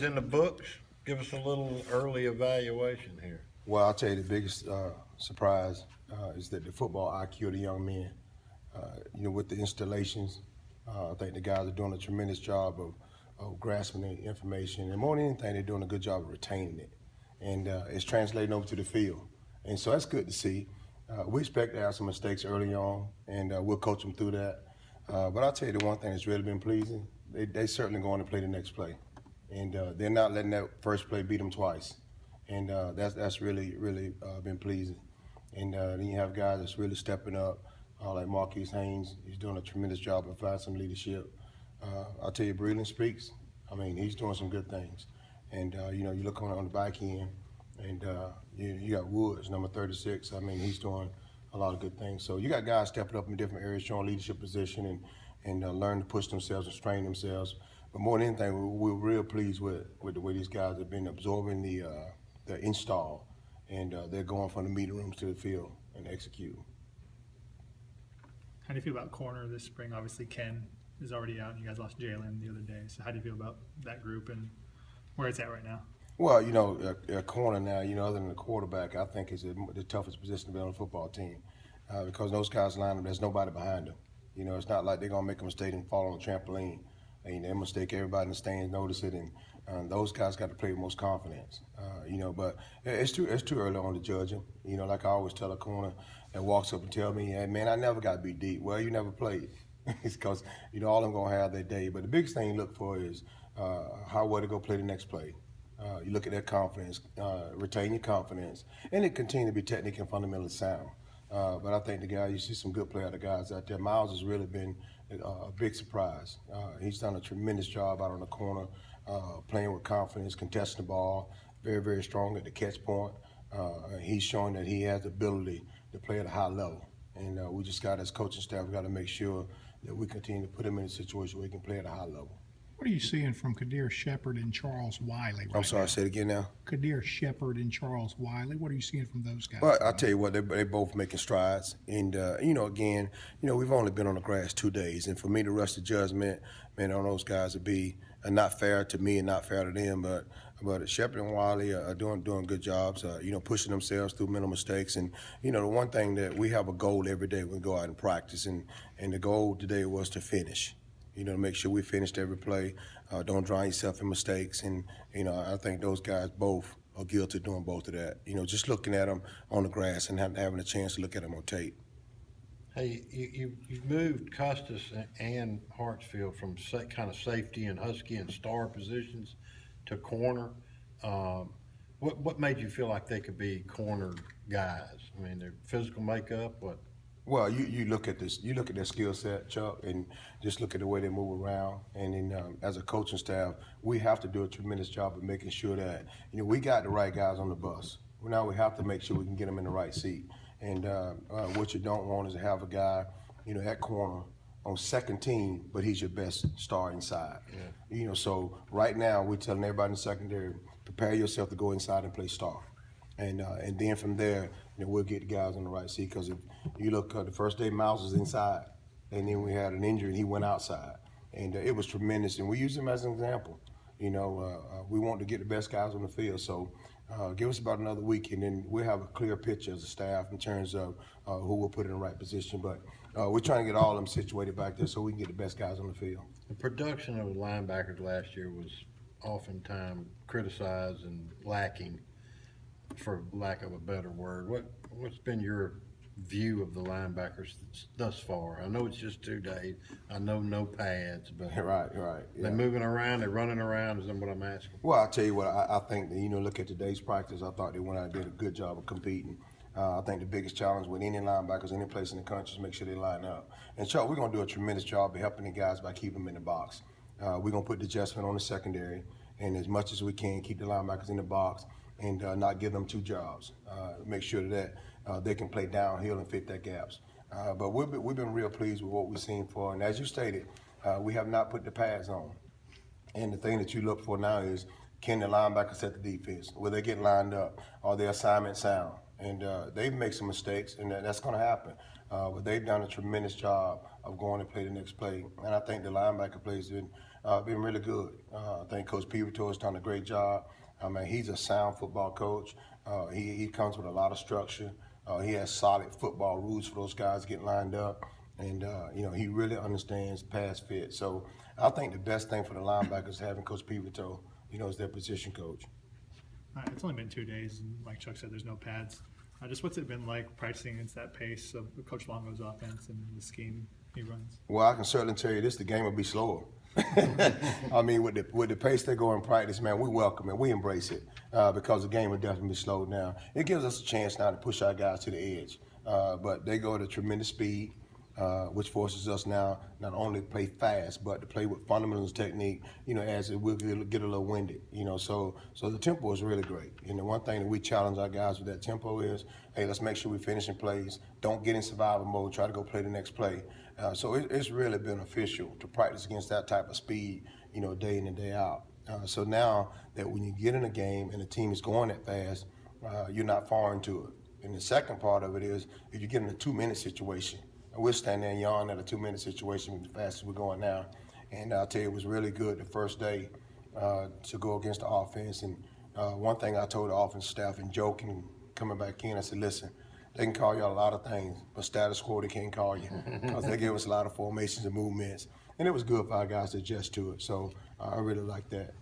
In the books, give us a little early evaluation here. Well, I'll tell you the biggest surprise is that the football IQ of the young men, with the installations, I think the guys are doing a tremendous job of grasping the information, and more than anything, they're doing a good job of retaining it, and it's translating over to the field, and so that's good to see. We expect to have some mistakes early on, and we'll coach them through that. But I'll tell you the one thing that's really been pleasing, they certainly going to play the next play, and they're not letting that first play beat them twice. And that's really been pleasing. And then you have guys that's really stepping up, like Marquise Haynes. He's doing a tremendous job of providing some leadership. I'll tell you, Breland Speaks. I mean, he's doing some good things. And you look on the back end, and you got Woods, number 36. I mean, he's doing a lot of good things. So you got guys stepping up in different areas, showing leadership position, and learn to push themselves and strain themselves. But more than anything, we're real pleased with the way these guys have been absorbing the install, and they're going from the meeting rooms to the field and execute. How do you feel about corner this spring? Obviously, Ken is already out, and you guys lost Jalen the other day. So how do you feel about that group and where it's at right now? Well, a corner now, other than the quarterback, I think is the toughest position to be on a football team because those guys line up, there's nobody behind them. It's not like they're going to make a mistake and fall on the trampoline. They mistake, everybody in the stands notice it, and those guys got to play with most confidence. But it's too early on to judge them. Like I always tell a corner that walks up and tell me, hey, man, I never got beat deep. Well, you never played. It's because, all of them going to have their day. But the biggest thing you look for is how well to go play the next play. You look at their confidence, retain your confidence, and it continue to be technical and fundamentally sound. But I think the guy, you see some good play out of guys out there. Miles has really been a big surprise. He's done a tremendous job out on the corner, playing with confidence, contesting the ball, very, very strong at the catch point. He's showing that he has the ability to play at a high level. And we just got, as coaching staff, we got to make sure that we continue to put him in a situation where he can play at a high level. What are you seeing from Kadir Shepard and Charles Wiley right I'm sorry, now? say it again now. Kadir Shepard and Charles Wiley, what are you seeing from those guys? Well, I'll tell you what, they both making strides. And, again, we've only been on the grass 2 days. And for me to rush the judgment, man, on those guys would be not fair to me and not fair to them. But Shepard and Wiley are doing good jobs, pushing themselves through mental mistakes. And, the one thing that we have a goal every day when we go out and practice. And the goal today was to finish. To make sure we finished every play, don't drown yourself in mistakes. And, I think those guys both are guilty of doing both of that. Just looking at them on the grass and having a chance to look at them on tape. Hey, you've moved Costas and Hartsfield from kind of safety and Husky and star positions to corner. What made you feel like they could be corner guys? I mean, their physical makeup, what? Well, you look at this. You look at their skill set, Chuck, and just look at the way they move around. And then, as a coaching staff, we have to do a tremendous job of making sure that we got the right guys on the bus. Now we have to make sure we can get them in the right seat. And what you don't want is to have a guy, at corner on second team, but he's your best star inside. Yeah. So right now we're telling everybody in the secondary, prepare yourself to go inside and play star. And then from there, we'll get the guys on the right seat. Because if you look, the first day Miles was inside, and then we had an injury and he went outside, and it was tremendous. And we use him as an example. We want to get the best guys on the field. So give us about another week, and then we'll have a clear picture as a staff in terms of who we'll put in the right position. But we're trying to get all of them situated back there so we can get the best guys on the field. The production of the linebackers last year was oftentimes criticized and lacking, for lack of a better word. What's been your view of the linebackers thus far? I know it's just 2 days. I know no pads, but right. Yeah. They're moving around. They're running around. Is that what I'm asking? Well, I'll tell you what. I think that look at today's practice. I thought they went out and did a good job of competing. I think the biggest challenge with any linebackers, any place in the country, is make sure they line up. And Chuck, we're gonna do a tremendous job of helping the guys by keeping them in the box. We're gonna put the adjustment on the secondary, and as much as we can, keep the linebackers in the box and not give them 2 jobs. Make sure that they can play downhill and fit their gaps. But we've been real pleased with what we've seen for, and as you stated, we have not put the pads on. And the thing that you look for now is, can the linebackers set the defense? Will they get lined up? Are their assignment sound? And they've made some mistakes, and that's going to happen. But they've done a tremendous job of going to play the next play. And I think the linebacker play has been Been really good. I think Coach Pivotal has done a great job. I mean, he's a sound football coach. He comes with a lot of structure. He has solid football rules for those guys to get lined up. And, he really understands pass fit. So I think the best thing for the linebackers is having Coach Pivotal, as their position coach. It's only been 2 days, and like Chuck said, there's no pads. Just what's it been like practicing against that pace of Coach Longo's offense and the scheme he runs? Well, I can certainly tell you this: the game will be slower. I mean, with the pace they go in practice, man, we welcome it, we embrace it because the game will definitely be slowed down. It gives us a chance now to push our guys to the edge, but they go at a tremendous speed, which forces us now not only to play fast, but to play with fundamentals technique. As it will get a little winded. So the tempo is really great. The one thing that we challenge our guys with that tempo is, hey, let's make sure we finish in plays. Don't get in survival mode. Try to go play the next play. So it's really beneficial to practice against that type of speed, day in and day out. So now that when you get in a game and the team is going that fast, you're not foreign to it. And the second part of it is if you get in a 2-minute situation, we're standing there yawning at a 2-minute situation as fast as we're going now. And I'll tell you, it was really good the first day to go against the offense. And one thing I told the offense staff in joking, coming back in, I said, listen, they can call y'all a lot of things, but status quo they can't call you because they gave us a lot of formations and movements. And it was good for our guys to adjust to it. So I really like that.